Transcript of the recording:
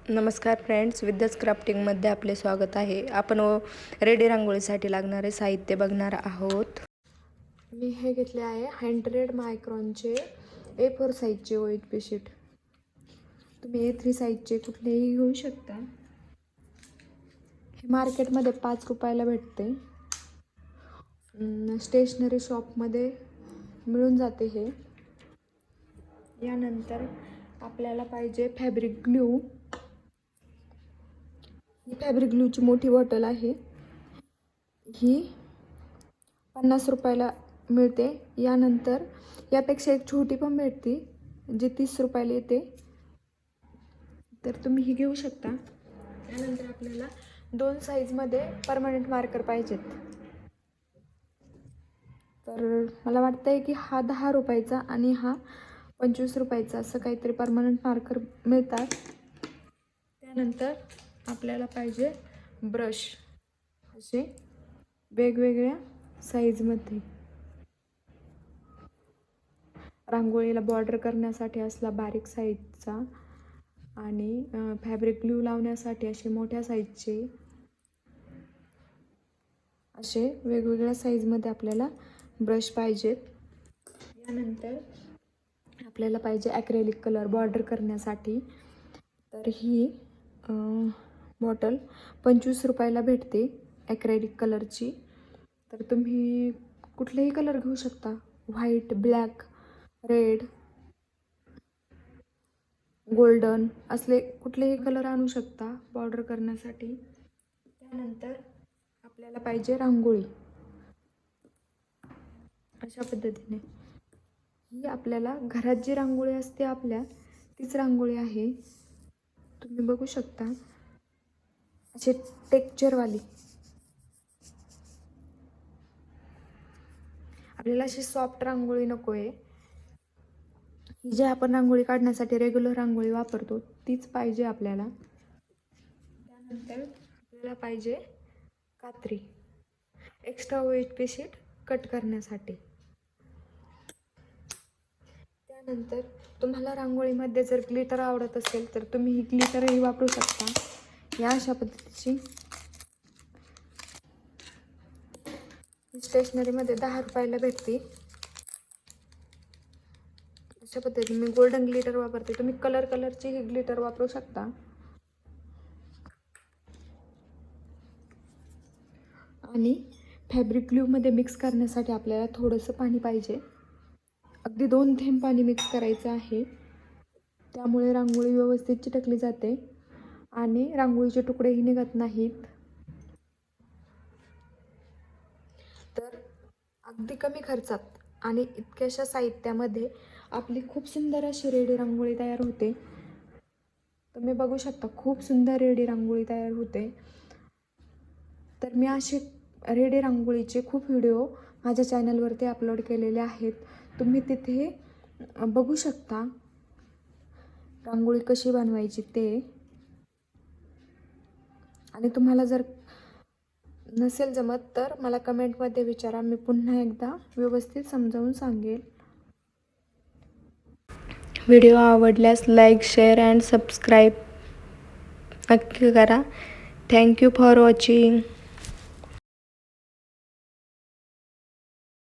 नमस्कार फ्रेंड्स, विद्याच क्राफ्टिंगमध्ये आपले स्वागत आहे. आपण रेडी रांगोळीसाठी लागणारे साहित्य बघणार आहोत. मी हे घेतले आहे 100 मायक्रॉनचे A4 साईजचे OHP शीट. तुम्ही A3 साईजचे कुठलेही घेऊ शकता. हे मार्केटमध्ये 5 रुपयाला भेटते. स्टेशनरी शॉपमध्ये मिळून जाते हे. यानंतर आपल्याला पाहिजे फॅब्रिक ग्लू. ही फॅब्रिक ग्लूची मोठी बॉटल आहे. ही 50 रुपयाला मिळते. यानंतर यापेक्षा एक छोटी पण भेटते जी 30 रुपयाला येते, तर तुम्ही ही घेऊ शकता. यानंतर आपल्याला 2 साईजमध्ये परमनंट मार्कर पाहिजेत. तर मला वाटतं आहे की हा 10 रुपयाचा आणि हा 25 रुपयाचा असं काहीतरी परमनंट मार्कर मिळतात. त्यानंतर आपल्याला पाहिजे ब्रश, असे वेगवेगळ्या साईजमध्ये. रांगोळीला बॉर्डर करण्यासाठी असला बारीक साईजचा आणि फॅब्रिक ग्लू लावण्यासाठी असे मोठ्या साईजचे, असे वेगवेगळ्या साईजमध्ये आपल्याला ब्रश पाहिजेत. यानंतर आपल्याला पाहिजे ॲक्रेलिक कलर बॉर्डर करण्यासाठी. तर ही बॉटल 25 रुपयाला भेटते ॲक्रेलिक कलरची. तर तुम्ही कुठलेही कलर घेऊ शकता, व्हाईट, ब्लॅक, रेड, गोल्डन असले कुठलेही कलर आणू शकता बॉर्डर करण्यासाठी. त्यानंतर आपल्याला पाहिजे रांगोळी. अशा पद्धतीने ही आपल्याला घरात जी रांगोळी असते आपल्या, तीच रांगोळी आहे. तुम्ही बघू शकता असे टेक्स्चरवाली. आपल्याला अशी सॉफ्ट रांगोळी नको आहे. ही जी आपण रांगोळी काढण्यासाठी रेग्युलर रांगोळी वापरतो तीच पाहिजे आपल्याला. त्यानंतर आपल्याला पाहिजे कात्री, एक्स्ट्रा OHP शीट कट करण्यासाठी. त्यानंतर तुम्हाला रांगोळीमध्ये जर ग्लिटर आवडत असेल तर तुम्ही ही ग्लिटरही वापरू शकता. या अशा पद्धतीची स्टेशनरीमध्ये 10 रुपयाला भेटते. अशा पद्धतीने मी गोल्डन ग्लिटर वापरते. तुम्ही कलरची ही ग्लिटर वापरू शकता. आणि फॅब्रिक ग्लूमध्ये मिक्स करण्यासाठी आपल्याला थोडंसं पाणी पाहिजे. अगदी 2 थेंब पाणी मिक्स करायचं आहे. त्यामुळे रांगोळी व्यवस्थित चिटकली जाते आणि रांगोळीचे तुकडेही निघत नाहीत. तर अगदी कमी खर्चात आणि इतक्याशा साहित्यामध्ये आपली खूप सुंदर अशी रेडी रांगोळी तयार होते. तुम्ही बघू शकता खूप सुंदर रेडी रांगोळी तयार होते. तर मी असे रेडी रांगोळीचे खूप व्हिडिओ माझ्या चॅनलवरती अपलोड केलेले आहेत. तुम्ही तिथे बघू शकता रांगोळी कशी बनवायची ते. आणि तुम्हाला जर नसेल जमत तर मला कमेंटमध्ये विचारा, मी पुन्हा एकदा व्यवस्थित समजावून सांगेल. व्हिडिओ आवडल्यास लाईक, शेअर अँड सबस्क्राईब नक्की करा. Thank you for watching.